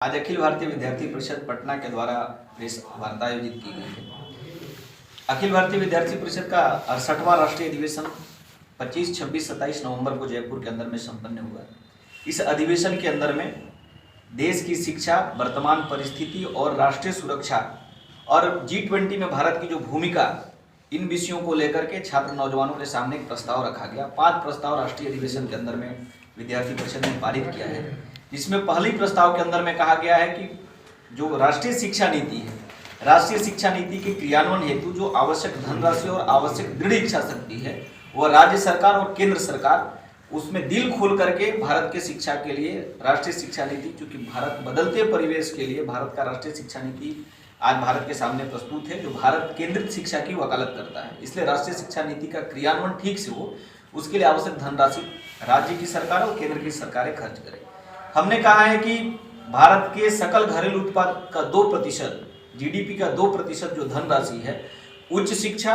आज अखिल भारतीय विद्यार्थी परिषद पटना के द्वारा प्रेस वार्ता आयोजित की गई है। अखिल भारतीय विद्यार्थी परिषद का 68वां राष्ट्रीय अधिवेशन 25, 26, 27 नवंबर को जयपुर के अंदर में संपन्न हुआ। इस अधिवेशन के अंदर में देश की शिक्षा, वर्तमान परिस्थिति और राष्ट्रीय सुरक्षा और G20 में भारत की जो भूमिका, इन विषयों को लेकर के छात्र नौजवानों के सामने एक प्रस्ताव रखा गया। 5 प्रस्ताव राष्ट्रीय अधिवेशन के अंदर में विद्यार्थी परिषद ने पारित किया है, जिसमें पहली प्रस्ताव के अंदर में कहा गया है कि जो राष्ट्रीय शिक्षा नीति है, राष्ट्रीय शिक्षा नीति के क्रियान्वयन हेतु जो आवश्यक धनराशि और आवश्यक दृढ़ इच्छा शक्ति है, वह राज्य सरकार और केंद्र सरकार उसमें दिल खोल करके भारत के शिक्षा के लिए राष्ट्रीय शिक्षा नीति, चूंकि भारत बदलते परिवेश के लिए भारत का राष्ट्रीय शिक्षा नीति आज भारत के सामने प्रस्तुत है, जो भारत केंद्रित शिक्षा की वकालत करता है। इसलिए राष्ट्रीय शिक्षा नीति का क्रियान्वयन ठीक से हो, उसके लिए आवश्यक धनराशि राज्य की सरकार और केंद्र की सरकारें खर्च करें। हमने कहा है कि भारत के सकल घरेलू उत्पाद का 2%, जीडीपी का 2% जो धनराशि है, उच्च शिक्षा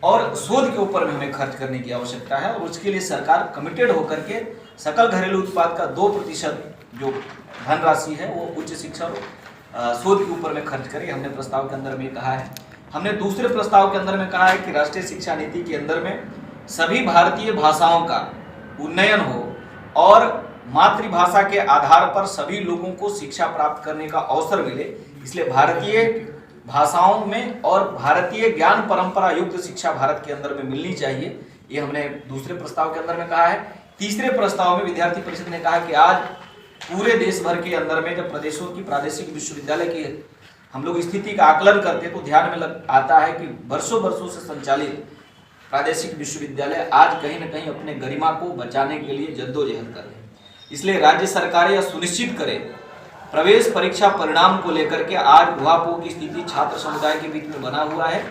और शोध के ऊपर में हमें खर्च करने की आवश्यकता है, और उसके लिए सरकार कमिटेड होकर के सकल घरेलू उत्पाद का 2% जो धनराशि है वो उच्च शिक्षा और शोध के ऊपर में खर्च करे। हमने प्रस्ताव के अंदर में कहा है। हमने दूसरे प्रस्ताव के अंदर में कहा है कि राष्ट्रीय शिक्षा नीति के अंदर में सभी भारतीय भाषाओं का उन्नयन हो और मातृभाषा के आधार पर सभी लोगों को शिक्षा प्राप्त करने का अवसर मिले। इसलिए भारतीय भाषाओं में और भारतीय ज्ञान परंपरा युक्त शिक्षा भारत के अंदर में मिलनी चाहिए। ये हमने दूसरे प्रस्ताव के अंदर में कहा है। तीसरे प्रस्ताव में विद्यार्थी परिषद ने कहा कि आज पूरे देश भर के अंदर में जब प्रदेशों की प्रादेशिक विश्वविद्यालय की हम लोग स्थिति का आकलन करते तो ध्यान में आता है कि वर्षों से संचालित प्रादेशिक विश्वविद्यालय आज कहीं न कहीं अपने गरिमा को बचाने के लिए जद्दोजहद कर रहे हैं। इसलिए राज्य सरकारें यह सुनिश्चित करें, प्रवेश परीक्षा परिणाम को लेकर के आज उहापोह की स्थिति छात्र समुदाय के बीच में बना हुआ है।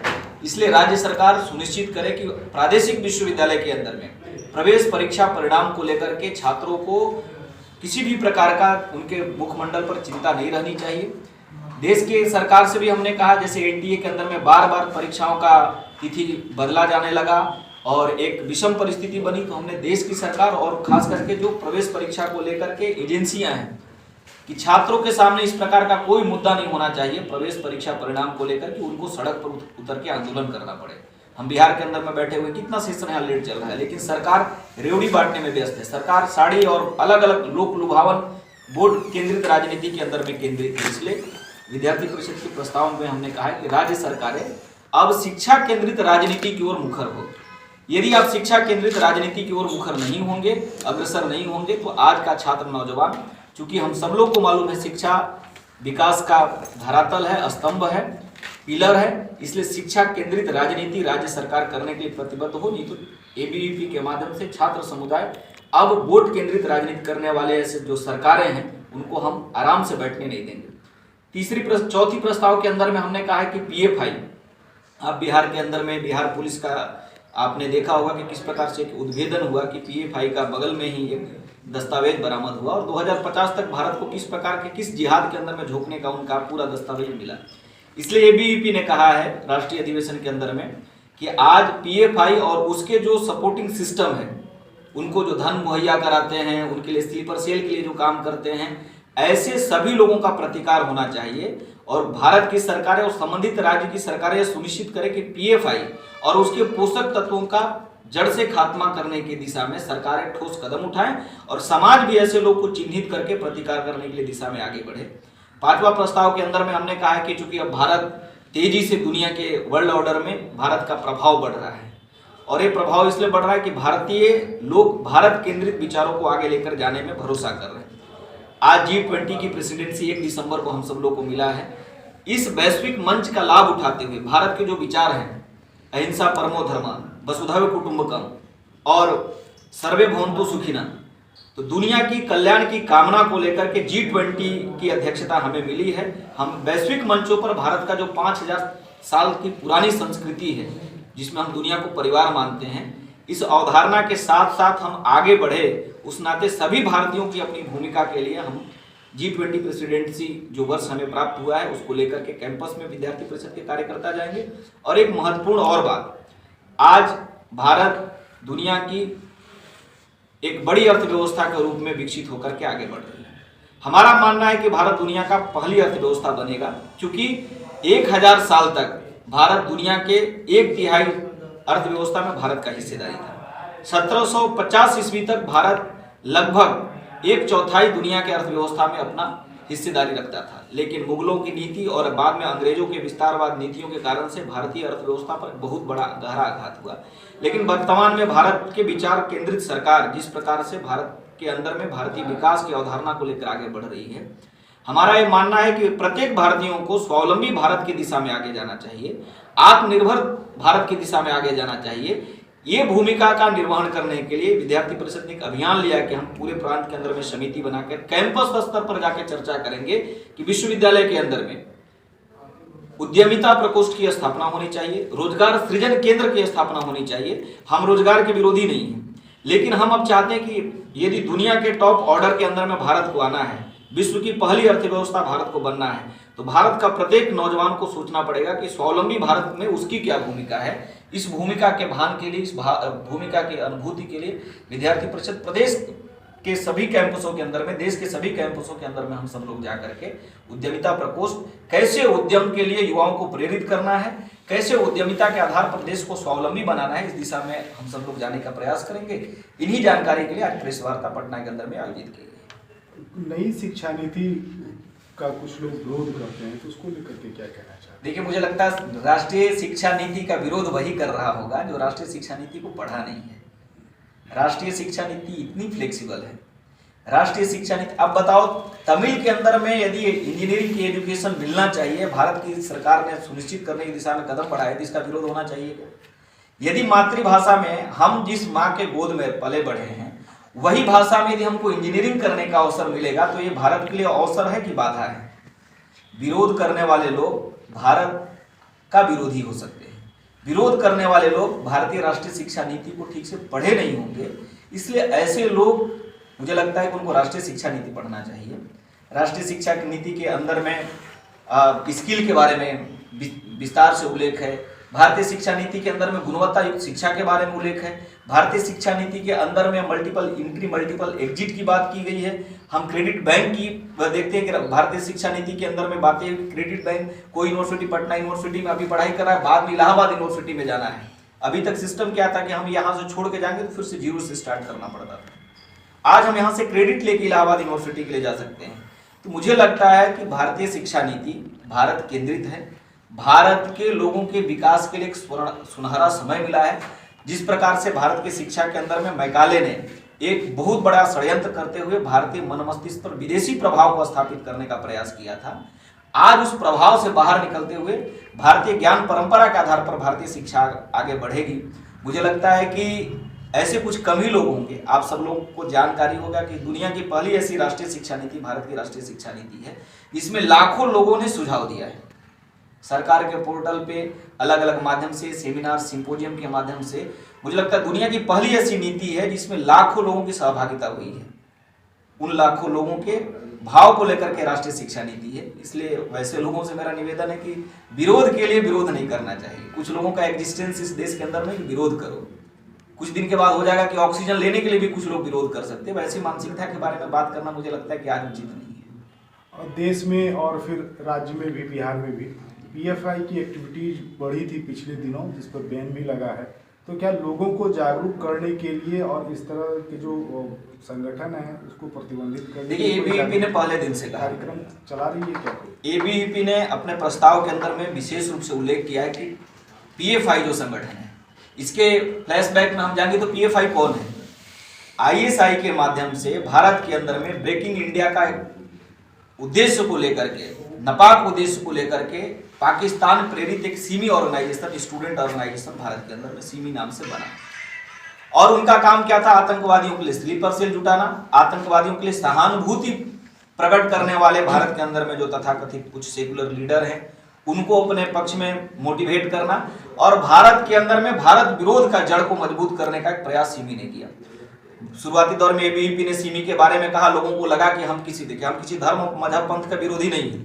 इसलिए राज्य सरकार सुनिश्चित करे कि प्रादेशिक विश्वविद्यालय के अंदर में प्रवेश परीक्षा परिणाम को लेकर के छात्रों को किसी भी प्रकार का उनके मुखमंडल पर चिंता नहीं रहनी चाहिए। देश के सरकार से भी हमने कहा, जैसे एनटीए के अंदर में बार परीक्षाओं का तिथि बदला जाने लगा और एक विषम परिस्थिति बनी, तो हमने देश की सरकार और खास करके जो प्रवेश परीक्षा को लेकर के एजेंसियां हैं कि छात्रों के सामने इस प्रकार का कोई मुद्दा नहीं होना चाहिए प्रवेश परीक्षा परिणाम को लेकर कि उनको सड़क पर उतर के आंदोलन करना पड़े। हम बिहार के अंदर में बैठे हुए कितना सेशन यहाँ लेट चल रहा है, लेकिन सरकार रेवड़ी बांटने में व्यस्त है। सरकार साड़ी और अलग अलग लोक लुभावन वोट केंद्रित राजनीति के अंदर में केंद्रित है। इसलिए विद्यार्थी परिषद के प्रस्ताव में हमने कहा है कि राज्य सरकारें अब शिक्षा केंद्रित राजनीति की ओर मुखर हो। यदि आप शिक्षा केंद्रित राजनीति की ओर मुखर नहीं होंगे, अग्रसर नहीं होंगे, तो आज का छात्र नौजवान, चूंकि हम सब लोग को मालूम है शिक्षा विकास का धरातल है, स्तंभ है, पिलर है, इसलिए शिक्षा केंद्रित राजनीति राज्य सरकार करने के लिए प्रतिबद्ध हो। नहीं तो एबीवीपी के माध्यम से छात्र समुदाय अब वोट केंद्रित राजनीति करने वाले ऐसे जो सरकारें हैं उनको हम आराम से बैठने नहीं देंगे। चौथी प्रस्ताव के अंदर में हमने कहा है कि पीएफआई, अब बिहार के अंदर में बिहार पुलिस का आपने देखा होगा कि किस प्रकार से एक उद्भेदन हुआ कि पीएफआई का बगल में ही एक दस्तावेज बरामद हुआ और 2050 तक भारत को किस प्रकार के किस जिहाद के अंदर में झोंकने का उनका पूरा दस्तावेज मिला। इसलिए एबीवीपी ने कहा है राष्ट्रीय अधिवेशन के अंदर में कि आज पीएफआई और उसके जो सपोर्टिंग सिस्टम है, उनको जो धन मुहैया कराते हैं, उनके लिए स्लीपर सेल के लिए जो काम करते हैं, ऐसे सभी लोगों का प्रतिकार होना चाहिए और भारत की सरकारें और संबंधित राज्य की सरकारें सुनिश्चित करें कि पीएफआई और उसके पोषक तत्वों का जड़ से खात्मा करने की दिशा में सरकारें ठोस कदम उठाएं और समाज भी ऐसे लोग को चिन्हित करके प्रतिकार करने के लिए दिशा में आगे बढ़े। 5वां प्रस्ताव के अंदर में हमने कहा है कि चूंकि अब भारत तेजी से दुनिया के वर्ल्ड ऑर्डर में भारत का प्रभाव बढ़ रहा है और ये प्रभाव इसलिए बढ़ रहा है कि भारतीय लोग भारत केंद्रित विचारों को आगे लेकर जाने में भरोसा कर रहे हैं। आज G20 की प्रेसिडेंसी 1 दिसंबर को हम सब लोग को मिला है। इस वैश्विक मंच का लाभ उठाते हुए भारत के जो विचार हैं, अहिंसा परमो धर्म, वसुधैव कुटुंबकम और सर्वे भवन्तु सुखिनः, तो दुनिया की कल्याण की कामना को लेकर के G20 की अध्यक्षता हमें मिली है। हम वैश्विक मंचों पर भारत का जो 5000 साल की पुरानी संस्कृति है, जिसमें हम दुनिया को परिवार मानते हैं, इस अवधारणा के साथ साथ हम आगे बढ़े, उस नाते सभी भारतीयों की अपनी भूमिका के लिए हम G20 प्रेसिडेंसी जो वर्ष हमें प्राप्त हुआ है उसको लेकर के कैंपस में विद्यार्थी परिषद के कार्यकर्ता जाएंगे। और एक महत्वपूर्ण और बात, आज भारत दुनिया की एक बड़ी अर्थव्यवस्था के रूप में विकसित होकर के आगे बढ़ रही है। हमारा मानना है कि भारत दुनिया का पहली अर्थव्यवस्था बनेगा, क्योंकि 1000 साल तक भारत दुनिया के 1/3 अर्थव्यवस्था में भारत का हिस्सेदारी था। 1750 ईस्वी तक भारत लगभग 1/4 दुनिया के अर्थव्यवस्था में अपना हिस्सेदारी रखता था, लेकिन मुगलों की नीति और बाद में अंग्रेजों के विस्तारवाद नीतियों के कारण से भारतीय अर्थव्यवस्था पर बहुत बड़ा गहरा आघात हुआ। लेकिन वर्तमान में भारत के विचार केंद्रित सरकार जिस प्रकार से भारत के अंदर में भारतीय विकास की अवधारणा को लेकर आगे बढ़ रही है, हमारा ये मानना है कि प्रत्येक भारतीयों को स्वावलंबी भारत की दिशा में आगे जाना चाहिए, आत्मनिर्भर भारत की दिशा में आगे जाना चाहिए। ये भूमिका का निर्वहन करने के लिए विद्यार्थी परिषद ने एक अभियान लिया कि हम पूरे प्रांत के अंदर में समिति बनाकर कैंपस स्तर पर जाकर चर्चा करेंगे कि विश्वविद्यालय के अंदर में उद्यमिता प्रकोष्ठ की स्थापना होनी चाहिए, रोजगार सृजन केंद्र की स्थापना होनी चाहिए। हम रोजगार के विरोधी नहीं हैं, लेकिन हम अब चाहते हैं कि यदि दुनिया के टॉप ऑर्डर के अंदर में भारत को आना है, विश्व की पहली अर्थव्यवस्था भारत को बनना है, तो भारत का प्रत्येक नौजवान को सोचना पड़ेगा कि स्वावलंबी भारत में उसकी क्या भूमिका है। इस भूमिका के भान के लिए, इस भूमिका की अनुभूति के लिए विद्यार्थी परिषद प्रदेश के सभी कैंपसों के अंदर में, देश के सभी कैंपसों के अंदर में हम सब लोग जाकर के उद्यमिता प्रकोष्ठ, कैसे उद्यम के लिए युवाओं को प्रेरित करना है, कैसे उद्यमिता के आधार पर देश को स्वावलंबी बनाना है, इस दिशा में हम सब लोग जाने का प्रयास करेंगे। इन्हीं जानकारी के लिए आज प्रेस वार्ता पटना के अंदर में आयोजित की गई। नई शिक्षा नीति का कुछ लोग विरोध करते हैं, तो उसको लेकर के क्या कहना चाहते हैं? देखिए, मुझे लगता है राष्ट्रीय शिक्षा नीति का विरोध वही कर रहा होगा जो राष्ट्रीय शिक्षा नीति को पढ़ा नहीं है। राष्ट्रीय शिक्षा नीति इतनी फ्लेक्सिबल है। राष्ट्रीय शिक्षा नीति, अब बताओ, तमिल के अंदर में यदि इंजीनियरिंग की एजुकेशन मिलना चाहिए, भारत की सरकार ने सुनिश्चित करने की दिशा में कदम बढ़ाए, तो इसका विरोध होना चाहिए। यदि मातृभाषा में हम जिस माँ के गोद में पले बढ़े हैं, वही भाषा में यदि हमको इंजीनियरिंग करने का अवसर मिलेगा, तो ये भारत के लिए अवसर है कि बाधा है? विरोध करने वाले लोग भारत का विरोधी हो सकते हैं। विरोध करने वाले लोग भारतीय राष्ट्रीय शिक्षा नीति को ठीक से पढ़े नहीं होंगे। इसलिए ऐसे लोग, मुझे लगता है कि उनको राष्ट्रीय शिक्षा नीति पढ़ना चाहिए। राष्ट्रीय शिक्षा नीति के अंदर में स्किल के बारे में विस्तार से उल्लेख है। भारतीय शिक्षा नीति के अंदर में गुणवत्ता युक्त शिक्षा के बारे में उल्लेख है। भारतीय शिक्षा नीति के अंदर में मल्टीपल एंट्री, मल्टीपल एग्जिट की बात की गई है। हम क्रेडिट बैंक की देखते हैं कि भारतीय शिक्षा नीति के अंदर में बातें, क्रेडिट बैंक, कोई यूनिवर्सिटी पटना यूनिवर्सिटी में अभी पढ़ाई कर रहा है, बाद में इलाहाबाद यूनिवर्सिटी में जाना है। अभी तक सिस्टम क्या था कि हम यहाँ से छोड़ के जाएंगे तो फिर से जीरो से स्टार्ट करना पड़ता था। आज हम यहाँ से क्रेडिट लेके इलाहाबाद यूनिवर्सिटी के लिए जा सकते हैं। तो मुझे लगता है कि भारतीय शिक्षा नीति भारत केंद्रित है। भारत के लोगों के विकास के लिए एक सुनहरा समय मिला है। जिस प्रकार से भारत की शिक्षा के अंदर में मैकाले ने एक बहुत बड़ा षड्यंत्र करते हुए भारतीय मन मस्तिष्क पर विदेशी प्रभाव को स्थापित करने का प्रयास किया था, आज उस प्रभाव से बाहर निकलते हुए भारतीय ज्ञान परंपरा के आधार पर भारतीय शिक्षा आगे बढ़ेगी। मुझे लगता है कि ऐसे कुछ कम ही लोग होंगे, आप सब लोगों को जानकारी होगा कि दुनिया की पहली ऐसी राष्ट्रीय शिक्षा नीति भारत की राष्ट्रीय शिक्षा नीति है। इसमें लाखों लोगों ने सुझाव दिया है। सरकार के पोर्टल पे अलग अलग माध्यम से, सेमिनार, सिंपोजियम के माध्यम से, मुझे लगता है दुनिया की पहली ऐसी नीति है जिसमें लाखों लोगों की सहभागिता हुई है। उन लाखों लोगों के भाव को लेकर के राष्ट्रीय शिक्षा नीति है। इसलिए वैसे लोगों से मेरा निवेदन है कि विरोध के लिए विरोध नहीं करना चाहिए। कुछ लोगों का एग्जिस्टेंस इस देश के अंदर में विरोध करो, कुछ दिन के बाद हो जाएगा कि ऑक्सीजन लेने के लिए भी कुछ लोग विरोध कर सकते हैं। वैसी मानसिकता के बारे में बात करना मुझे लगता है कि आज उचित नहीं है। और देश में और फिर राज्य में भी, बिहार में भी पीएफआई की एक्टिविटीज बढ़ी थी पिछले दिनों, जिस पर बैन भी लगा है। तो क्या लोगों को जागरूक करने के लिए और इस तरह के जो संगठन है उसको प्रतिबंधित करने, देखिए, एबीवीपी ने पहले दिन से कहा, कार्यक्रम चला रही है क्या? एबीवीपी ने अपने प्रस्ताव के अंदर में विशेष रूप से उल्लेख किया है कि पीएफआई जो संगठन है, इसके फ्लैशबैक में हम जाएंगे तो पीएफआई कौन है? आईएसआई के माध्यम से भारत के अंदर में ब्रेकिंग इंडिया का उद्देश्य को लेकर के, नापाक उद्देश्य को लेकर के पाकिस्तान प्रेरित एक SIMI organisation, student organisation Bharat के अंदर में सीमी नाम से बना। और उनका काम क्या था? आतंकवादियों के लिए स्लीपर सेल जुटाना, आतंकवादियों के लिए सहानुभूति प्रकट करने वाले भारत के अंदर में जो तथाकथित कुछ सेकुलर लीडर हैं उनको अपने पक्ष में मोटिवेट करना, और भारत के अंदर में भारत विरोध का जड़ को मजबूत करने का एक प्रयास सिमी ने किया। शुरुआती दौर में एबीवीपी ने सिमी के बारे में कहा, लोगों को लगा कि हम किसी धर्म मजहब पंथ का विरोधी नहीं है,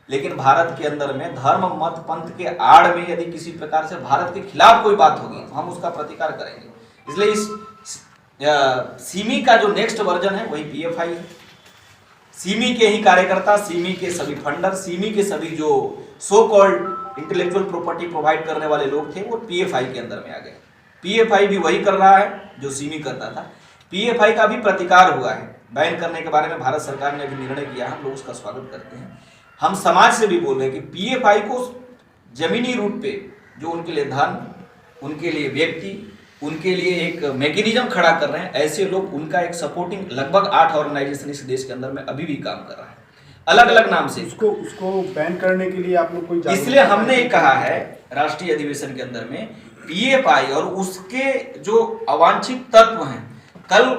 लेकिन भारत के अंदर में धर्म मत पंथ के आड़ में यदि किसी प्रकार से भारत के खिलाफ कोई बात होगी तो हम उसका प्रतिकार करेंगे। इसलिए इस सिमी का जो नेक्स्ट वर्जन है वही पीएफआई है। सिमी के ही कार्यकर्ता, सिमी के सभी फंडर, सिमी के सभी जो so called intellectual property provide करने वाले लोग थे वो पीएफआई के अंदर में आ गए। पीएफआई भी वही कर रहा है जो सिमी करता था। पीएफआई का भी प्रतिकार हुआ है, बैन करने के बारे में भारत सरकार ने अभी निर्णय किया, हम लोग उसका स्वागत करते हैं। हम समाज से भी बोल रहे हैं कि पीएफआई को जमीनी रूप पे जो उनके लिए धन, उनके लिए व्यक्ति, उनके लिए एक मैकेनिज्म खड़ा कर रहे हैं, ऐसे लोग उनका एक सपोर्टिंग लगभग 8 ऑर्गेनाइजेशन इस देश के अंदर में अभी भी काम कर रहा है अलग अलग नाम से। उसको बैन करने के लिए आप लोग कोई, इसलिए हमने ये कहा है राष्ट्रीय अधिवेशन के अंदर में पीएफआई और उसके जो अवांछित तत्व हैं कल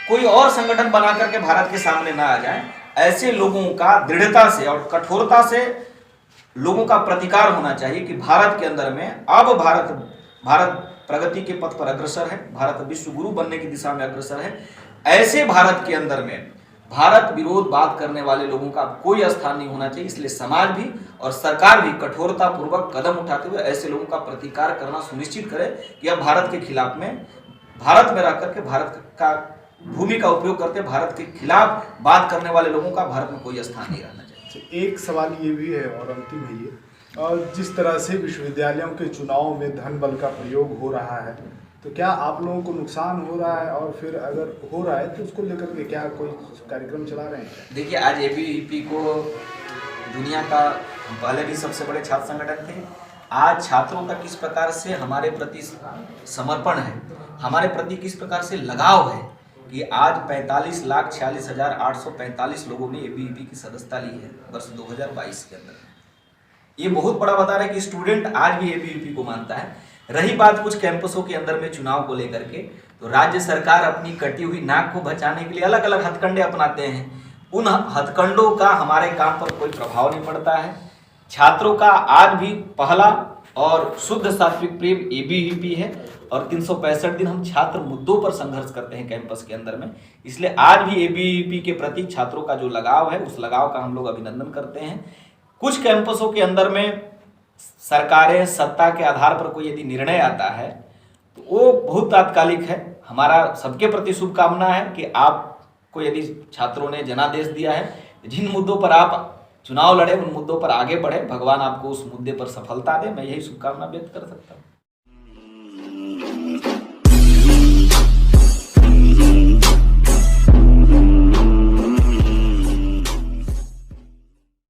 कोई और संगठन बना करके भारत के सामने ना आ जाए। ऐसे लोगों का दृढ़ता से और कठोरता से लोगों का प्रतिकार होना चाहिए कि भारत के अंदर में अब भारत प्रगति के पथ पर अग्रसर है, भारत विश्व गुरु बनने की दिशा में अग्रसर है। ऐसे भारत के अंदर में भारत विरोध बात करने वाले लोगों का कोई स्थान नहीं होना चाहिए। इसलिए समाज भी और सरकार भी कठोरता पूर्वक कदम उठाते हुए ऐसे लोगों का प्रतिकार करना सुनिश्चित करे कि अब भारत के खिलाफ में, भारत में रह करके भारत का भूमि का उपयोग करते भारत के खिलाफ बात करने वाले लोगों का भारत में कोई स्थान नहीं रहना चाहिए। एक सवाल ये भी है और अंतिम है ये, और जिस तरह से विश्वविद्यालयों के चुनाव में धन बल का प्रयोग हो रहा है, तो क्या आप लोगों को नुकसान हो रहा है, और फिर अगर हो रहा है तो उसको लेकर के क्या कोई कार्यक्रम चला रहे हैं? देखिए, आज एबीवीपी को दुनिया का पहले भी सबसे बड़े छात्र संगठन थे। आज छात्रों का किस प्रकार से हमारे प्रति समर्पण है, हमारे प्रति किस प्रकार से लगाव है कि आज 45,46,845 लोगों ने एबीवीपी की सदस्यता ली है वर्ष 2022 के अंदर। ये बहुत बड़ा बता रहा है कि स्टूडेंट आज भी एबीवीपी को मानता है। रही बात कुछ कैंपसों के अंदर में चुनाव को लेकर के, तो राज्य सरकार अपनी कटी हुई नाक को बचाने के लिए अलग अलग हथकंडे अपनाते हैं। उन हथकंडों का हमारे काम पर कोई प्रभाव नहीं पड़ता है। छात्रों का आज भी पहला और शुद्ध सात्विक प्रेम एबीवीपी है और 365 दिन हम छात्र मुद्दों पर संघर्ष करते हैं कैंपस के अंदर में। इसलिए आज भी एबीवीपी के प्रति छात्रों का जो लगाव है, उस लगाव का हम लोग अभिनंदन करते हैं। कुछ कैंपसों के अंदर में सरकारें सत्ता के आधार पर कोई यदि निर्णय आता है तो वो बहुत तात्कालिक है। हमारा सबके प्रति शुभकामना है कि आपको यदि छात्रों ने जनादेश दिया है, जिन मुद्दों पर आप चुनाव लड़े उन मुद्दों पर आगे बढ़े, भगवान आपको उस मुद्दे पर सफलता दे। मैं यही शुभकामना व्यक्त कर सकता हूँ।